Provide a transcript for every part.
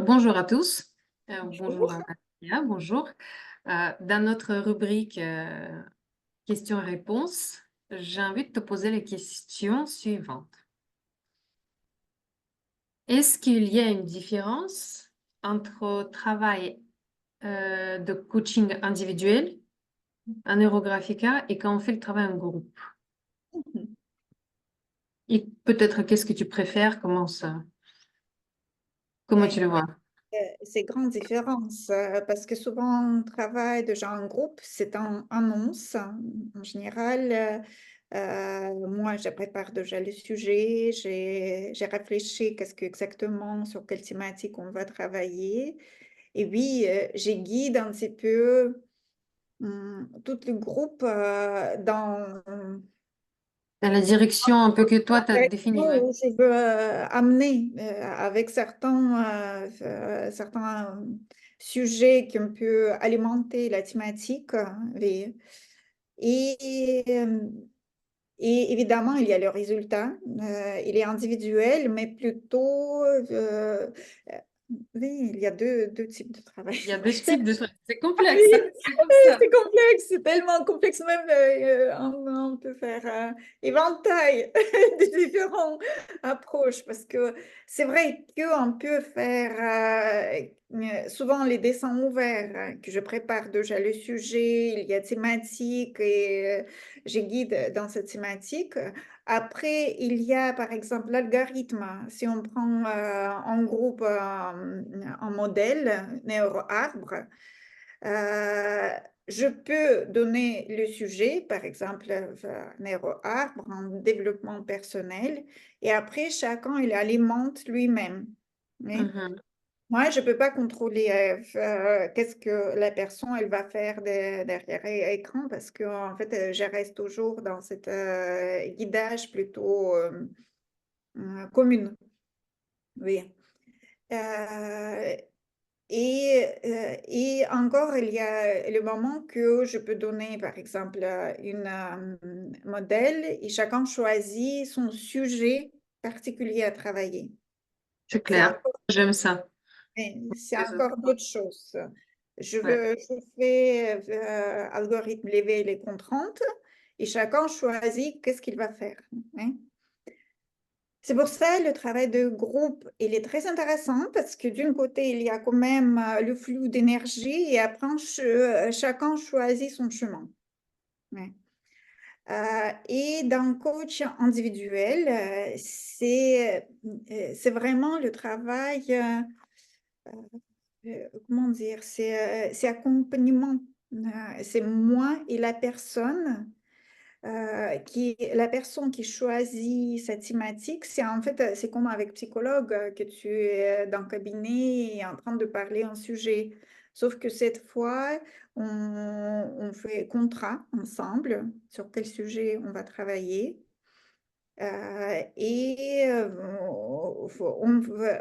Bonjour à tous. Bonjour Bonjour. à Maria, bonjour. Dans notre rubrique questions-réponses, j'ai envie de te poser les questions suivantes. Est-ce qu'il y a une différence entre travail de coaching individuel, un Neurographica, et quand on fait le travail en groupe? Et peut-être qu'est-ce que tu préfères? Comment tu Oui, le vois? c'est grande différence parce que souvent on travaille déjà en groupe, c'est en annonce en général. Moi, je prépare déjà le sujet, j'ai réfléchi qu'est-ce que exactement sur quelle thématique on va travailler. Et oui, je guide un petit peu tout le groupe dans Dans la direction un peu que toi, tu as définie, ouais. où je veux amener avec certains sujets qui ont pu alimenter la thématique. Oui. Et, euh, et évidemment, il y a le résultat. Il est individuel, mais plutôt, oui, il y a deux types de travail. Il y a deux types de choses. C'est Oui, complexe, hein, c'est comme ça. c'est complexe, c'est tellement complexe même, on peut faire un éventail de différentes approches parce que c'est vrai qu'on peut faire souvent les dessins ouverts, hein, que je prépare déjà le sujet, il y a thématique et je guide dans cette thématique. Après, il y a par exemple l'algorithme. Si on prend en groupe un modèle neuroarbre, euh, je peux donner le sujet, par exemple, neuroarbre en développement personnel, et après, chacun, il alimente lui-même. Oui. Mhm. Moi, je ne peux pas contrôler qu'est-ce que la personne elle va faire derrière l'écran parce que en fait, je reste toujours dans cet guidage plutôt commune. Oui. Euh, et encore, il y a le moment que je peux donner, par exemple, une modèle et chacun choisit son sujet particulier à travailler. C'est C'est clair. encore, J'aime ça. c'est Les autres. encore d'autres choses. Ouais. Je fais algorithme lever les contraintes et chacun choisit qu'est-ce qu'il va faire, hein. C'est pour ça le travail de groupe, il est très intéressant parce que d'un côté, il y a quand même le flux d'énergie et après, chacun choisit son chemin. Ouais. Et dans coach individuel, c'est vraiment le travail, comment dire, c'est accompagnement. C'est moi et la personne la personne qui choisit cette thématique, c'est en fait, c'est comme avec psychologue que tu es dans le cabinet et en train de parler un sujet. Sauf que cette fois, on fait contrat ensemble sur quel sujet on va travailler.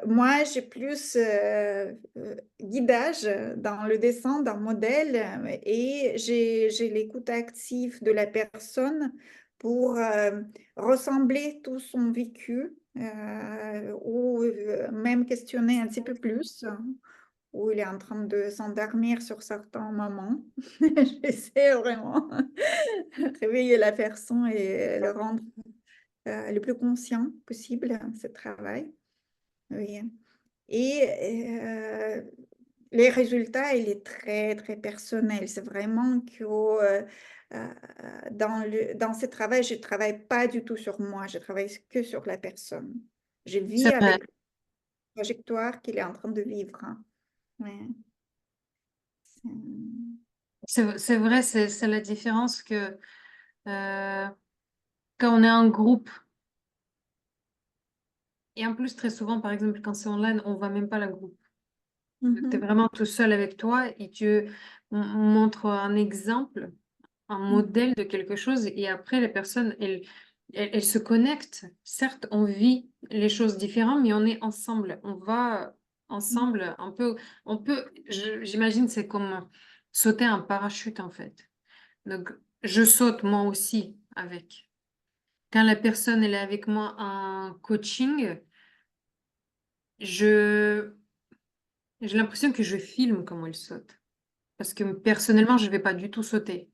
Moi, j'ai plus guidage dans le dessin d'un modèle et j'ai l'écoute active de la personne pour ressembler tout son vécu ou même questionner un petit peu plus, où il est en train de s'endormir sur certains moments. J'essaie vraiment de réveiller la personne et le rendre le plus conscient possible, ce travail. Oui. Et les résultats, il est très, très personnel. C'est vraiment que dans ce travail, je ne travaille pas du tout sur moi, je travaille que sur la personne. Je vis C'est vrai. avec la trajectoire qu'il est en train de vivre, hein. Ouais. C'est vrai, c'est la différence que quand on est en groupe, et en plus, très souvent, par exemple, quand c'est online, on ne voit même pas le groupe. Tu es Mhm. vraiment tout seul avec toi et tu montres un exemple, un modèle de quelque chose, et après, les personnes, elles se connectent. Certes, on vit les choses différentes, mais on est ensemble. On va ensemble j'imagine, c'est comme sauter un parachute, en fait. Donc, je saute moi aussi avec. Quand la personne elle est avec moi en coaching, je J'ai l'impression que je filme comment il saute. Parce que personnellement, je ne vais pas du tout sauter.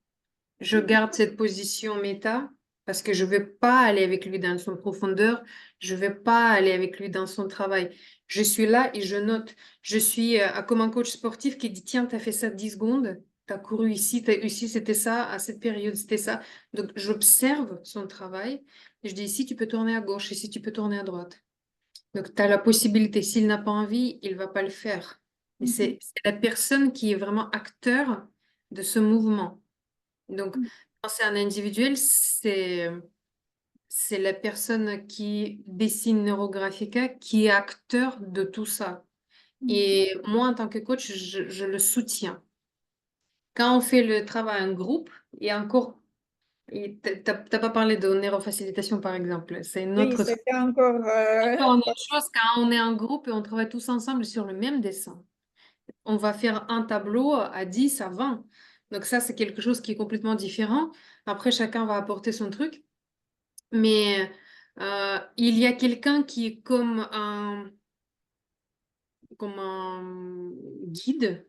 Je garde cette position méta parce que je ne vais pas aller avec lui dans son profondeur. Je ne vais pas aller avec lui dans son travail. Je suis là et je note. Je suis comme un coach sportif qui dit, tiens, tu as fait ça 10 secondes. Tu as couru ici, ici, c'était ça. À cette période, c'était ça. Donc, j'observe son travail. Et je dis, ici, tu peux tourner à gauche. Ici, tu peux tourner à droite. Donc, tu as la possibilité. S'il n'a pas envie, il ne va pas le faire. Mais Mhm. c'est la personne qui est vraiment acteur de ce mouvement. Donc, quand c'est un individuel, c'est la personne qui dessine Neurographica qui est acteur de tout ça. Mhm. Et moi, en tant que coach, je le soutiens. Quand on fait le travail en groupe, et encore, t'as pas parlé de neurofacilitation, par exemple. C'est une Oui, autre, c'était encore. encore une autre chose quand on est en groupe et on travaille tous ensemble sur le même dessin. On va faire un tableau à 10, à 20. Donc ça, c'est quelque chose qui est complètement différent. Après, chacun va apporter son truc. Mais il y a quelqu'un qui est comme un guide,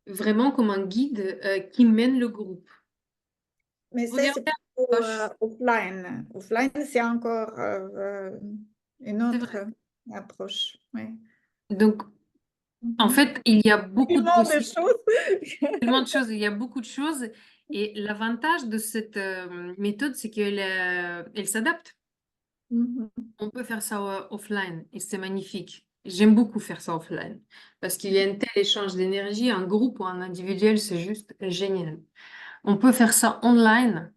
vraiment comme un guide qui mène le groupe. Mais ça, Regardez c'est à plutôt gauche, offline. Offline, c'est encore une c'est autre vrai. approche. Oui. Donc, en Mhm. fait, il y a beaucoup de Tellement de possibilités, choses. tellement de choses, il y a beaucoup de choses. Et l'avantage de cette méthode, c'est qu'elle elle s'adapte. Mhm. On peut faire ça offline et c'est magnifique. J'aime beaucoup faire ça offline parce qu'il y a un tel échange d'énergie, un groupe ou un individuel, c'est juste génial. On peut faire ça online,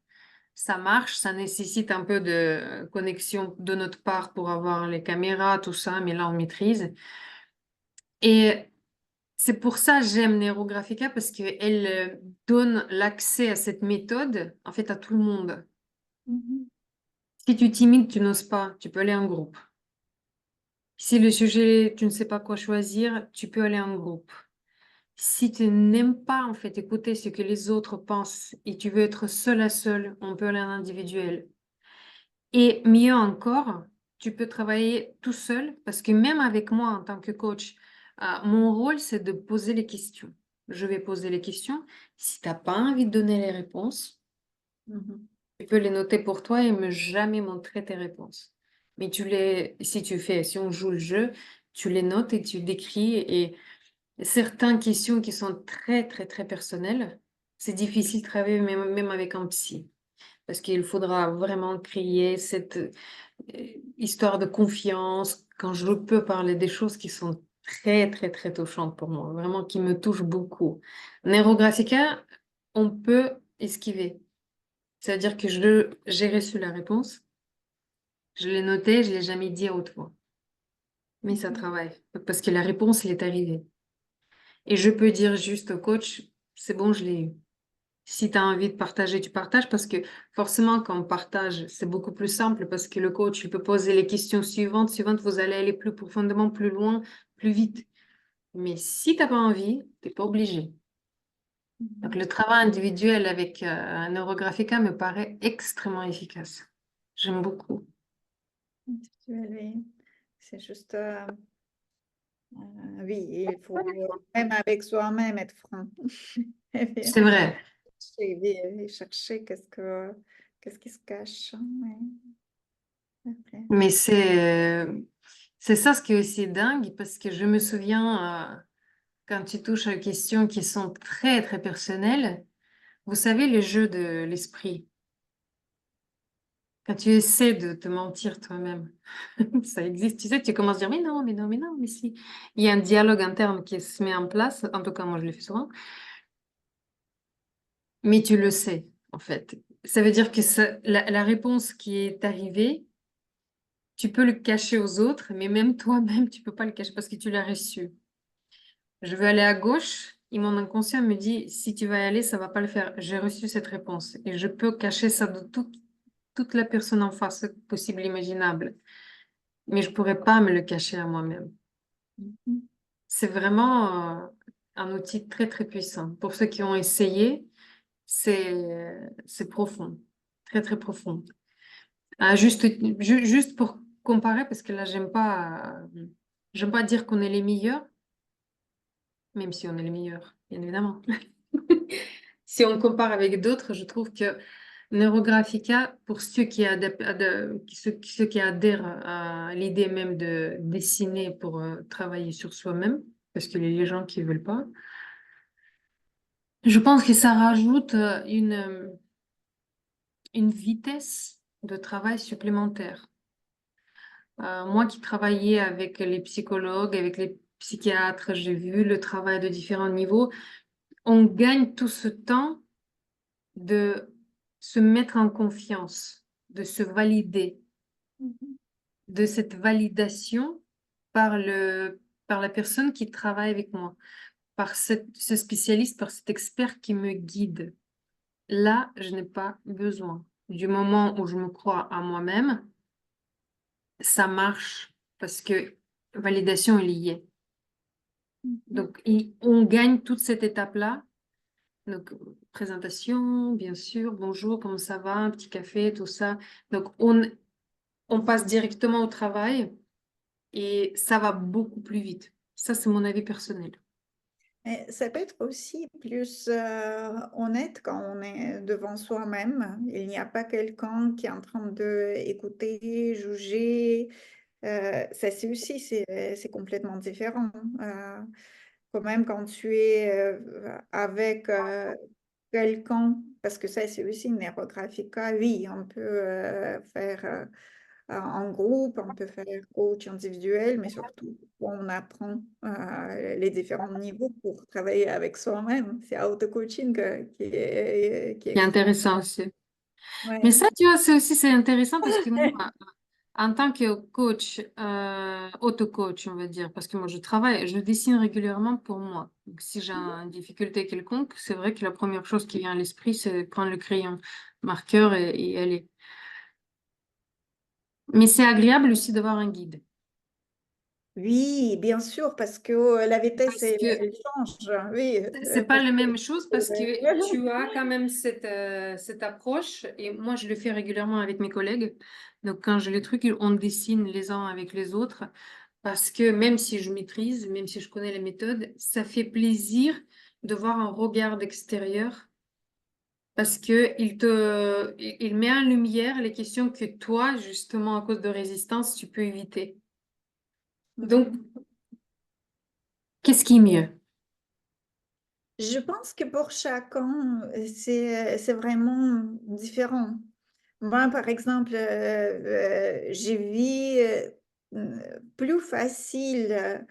ça marche, ça nécessite un peu de connexion de notre part pour avoir les caméras, tout ça, mais là on maîtrise. Et c'est pour ça que j'aime Neurographica parce qu'elle donne l'accès à cette méthode en fait à tout le monde. Mhm. Si tu es timide, tu n'oses pas, tu peux aller en groupe. Si le sujet, tu ne sais pas quoi choisir, tu peux aller en groupe. Si tu n'aimes pas en fait écouter ce que les autres pensent et tu veux être seul à seul, on peut aller en individuel. Et mieux encore, tu peux travailler tout seul parce que même avec moi en tant que coach, mon rôle c'est de poser les questions. Je vais poser les questions. Si tu n'as pas envie de donner les réponses, Mhm. tu peux les noter pour toi et me jamais montrer tes réponses. Mais si on joue le jeu, tu les notes et tu décris. Et certaines questions qui sont très, très, très personnelles, c'est difficile de travailler même avec un psy. Parce qu'il faudra vraiment créer cette histoire de confiance quand je peux parler des choses qui sont très, très, très touchantes pour moi, vraiment qui me touchent beaucoup. Neurographica, on peut esquiver. C'est-à-dire que j'ai reçu la réponse, je l'ai notée, je ne l'ai jamais dit à haute voix. Mais ça Mhm. travaille, parce que la réponse, elle est arrivée. Et je peux dire juste au coach, c'est bon, je l'ai eu. Si tu as envie de partager, tu partages, parce que forcément, quand on partage, c'est beaucoup plus simple, parce que le coach, il peut poser les questions suivantes, vous allez aller plus profondément, plus loin, plus vite. Mais si tu n'as pas envie, tu n'es pas obligé. Donc, Mhm. le travail individuel avec un neurographica me paraît extrêmement efficace. J'aime beaucoup. Oui, c'est juste, oui, il faut même avec soi-même être franc. Et bien, C'est vrai. oui, et chercher qu'est-ce qui se cache. Hein, ouais, après. Mais c'est ça ce qui est aussi dingue, parce que je me souviens, quand tu touches à des questions qui sont très, très personnelles, vous savez, le jeu de l'esprit, quand tu essaies de te mentir toi-même, ça existe, tu sais, tu commences à dire, mais non, mais non, mais non, mais si. Il y a un dialogue interne qui se met en place, en tout cas, moi, je le fais souvent, mais tu le sais, en fait. Ça veut dire que la réponse qui est arrivée, tu peux le cacher aux autres, mais même toi-même, tu peux pas le cacher parce que tu l'as reçu. Je veux aller à gauche et mon inconscient me dit, si tu vas y aller, ça va pas le faire. J'ai reçu cette réponse et je peux cacher ça de toute la personne en face, possible, imaginable. Mais je pourrais pas me le cacher à moi-même. Mhm. C'est vraiment un outil très, très puissant. Pour ceux qui ont essayé, c'est profond, très, très profond. Juste pour comparer, parce que là, j'aime pas dire qu'on est les meilleurs, même si on est les meilleurs, bien évidemment. Si on compare avec d'autres, je trouve que Neurographica, pour ceux ceux qui adhèrent à l'idée même de dessiner pour travailler sur soi-même, parce qu'il y a les gens qui ne veulent pas, je pense que ça rajoute une vitesse de travail supplémentaire. Moi qui travaillais avec les psychologues, avec les psychiatres, j'ai vu le travail de différents niveaux. On gagne tout ce temps de se mettre en confiance, de se valider, Mhm. de cette validation par la personne qui travaille avec moi, par ce spécialiste, par cet expert qui me guide. Là, je n'ai pas besoin. Du moment où je me crois à moi-même, ça marche parce que validation, elle y est. Mhm. Donc, on gagne toute cette étape-là. Donc, présentation, bien sûr, bonjour, comment ça va, un petit café, tout ça. Donc, on passe directement au travail et ça va beaucoup plus vite. Ça, c'est mon avis personnel. Mais ça peut être aussi plus honnête quand on est devant soi-même. Il n'y a pas quelqu'un qui est en train de écouter, juger. Ça, c'est complètement différent. Quand même, quand tu es avec quelqu'un, parce que ça, c'est aussi une Neurographica, oui, on peut faire en groupe, on peut faire coach individuel, mais surtout, on apprend les différents niveaux pour travailler avec soi-même. C'est auto-coaching qui est C'est extrêmement. intéressant aussi. Mais Ouais. ça, tu vois, c'est intéressant parce que moi, en tant que coach, auto-coach, on va dire, parce que moi, je travaille, je dessine régulièrement pour moi. Donc, si j'ai une difficulté quelconque, c'est vrai que la première chose qui vient à l'esprit, c'est prendre le crayon marqueur et aller. Mais c'est agréable aussi d'avoir un guide. Oui, bien sûr, parce que la vitesse, Parce que elle change. Oui, c'est pas parce la que même chose parce que tu as quand même cette approche et moi je le fais régulièrement avec mes collègues. Donc quand j'ai les trucs, on dessine les uns avec les autres parce que même si je maîtrise, même si je connais les méthodes, ça fait plaisir de voir un regard extérieur parce que il met en lumière les questions que toi, justement à cause de résistance, tu peux éviter. Donc, Mhm. qu'est-ce qui est mieux? Je pense que pour chacun, c'est vraiment différent. Moi, par exemple, j'ai vu plus facile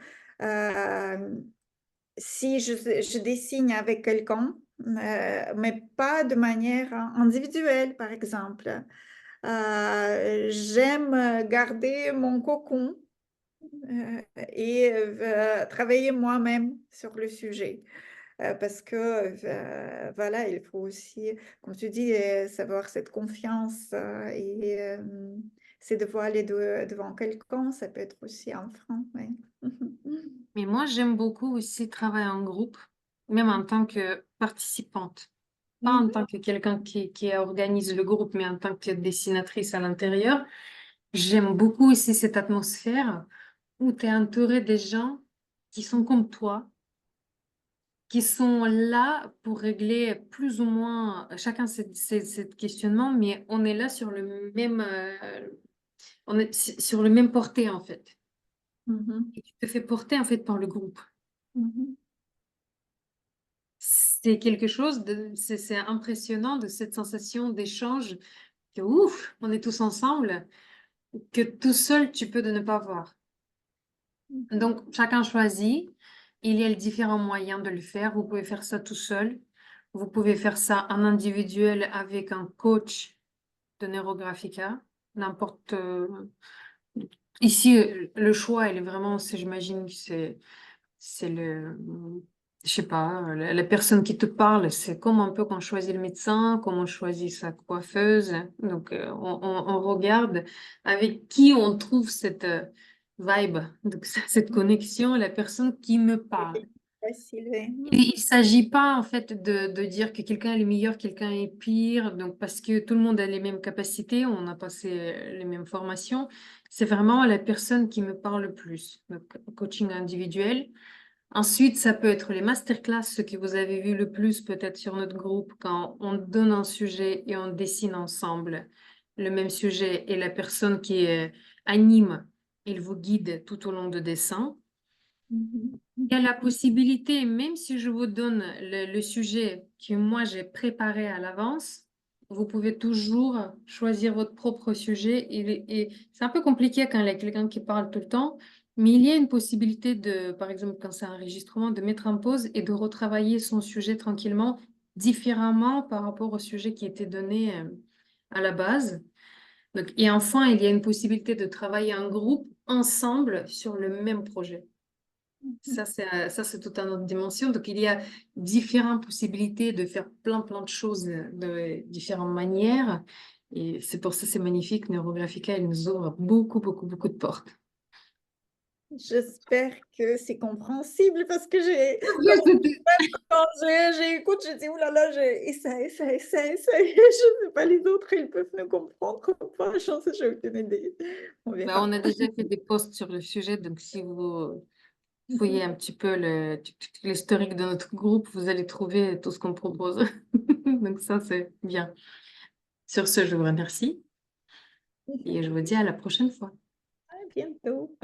si je dessine avec quelqu'un, mais pas de manière individuelle, par exemple. J'aime garder mon cocon et travailler moi-même sur le sujet. Parce que, voilà, il faut aussi, comme tu dis, savoir cette confiance et c'est devoir aller devant quelqu'un, ça peut être aussi un frein. Ouais. Mais moi, j'aime beaucoup aussi travailler en groupe, même en tant que participante. Pas en Mhm. tant que quelqu'un qui organise le groupe, mais en tant que dessinatrice à l'intérieur. J'aime beaucoup aussi cette atmosphère où tu es entouré des gens qui sont comme toi, qui sont là pour régler plus ou moins chacun ses questionnements, mais on est là sur le même, on est sur le même porté en fait. Mhm. Et tu te fais porter en fait par le groupe. Mhm. C'est quelque chose c'est impressionnant de cette sensation d'échange que ouf, on est tous ensemble, que tout seul tu peux de ne pas voir. Mhm. Donc chacun choisit. Il y a les différents moyens de le faire. Vous pouvez faire ça tout seul. Vous pouvez faire ça en individuel avec un coach de Neurographica. N'importe. Ici, le choix, il est vraiment, j'imagine que c'est je sais pas, la personne qui te parle, c'est comme un peu quand on choisit le médecin, comme on choisit sa coiffeuse. Donc, on regarde avec qui on trouve cette vibe, donc cette connexion, la personne qui me parle. Facile, ouais. Il ne s'agit pas en fait de dire que quelqu'un est meilleur, quelqu'un est pire, donc parce que tout le monde a les mêmes capacités, on a passé les mêmes formations. C'est vraiment la personne qui me parle le plus. Donc, coaching individuel. Ensuite, ça peut être les masterclass, ce que vous avez vu le plus peut-être sur notre groupe, quand on donne un sujet et on dessine ensemble le même sujet et la personne qui anime, il vous guide tout au long de dessin. Mhm. Il y a la possibilité, même si je vous donne le sujet que moi j'ai préparé à l'avance, vous pouvez toujours choisir votre propre sujet. Et c'est un peu compliqué quand il y a quelqu'un qui parle tout le temps, mais il y a une possibilité de, par exemple, quand c'est un enregistrement, de mettre en pause et de retravailler son sujet tranquillement, différemment par rapport au sujet qui était donné à la base. Donc, et enfin, il y a une possibilité de travailler en groupe ensemble sur le même projet. Ça, c'est toute une autre dimension. Donc, il y a différentes possibilités de faire plein de choses de différentes manières. Et c'est pour ça que c'est magnifique. Neurographica, elle nous ouvre beaucoup de portes. J'espère que c'est compréhensible parce que quand j'écoute, je dis, oh là là, et ça, je sais pas, les autres, ils peuvent me comprendre ou pas, j'en sais, j'ai aucune idée. On Bah, on verra. a déjà fait des posts sur le sujet. Donc, si vous fouillez un petit peu l'historique de notre groupe, vous allez trouver tout ce qu'on propose. Donc, ça, c'est bien. Sur ce, je vous remercie et je vous dis à la prochaine fois. À bientôt.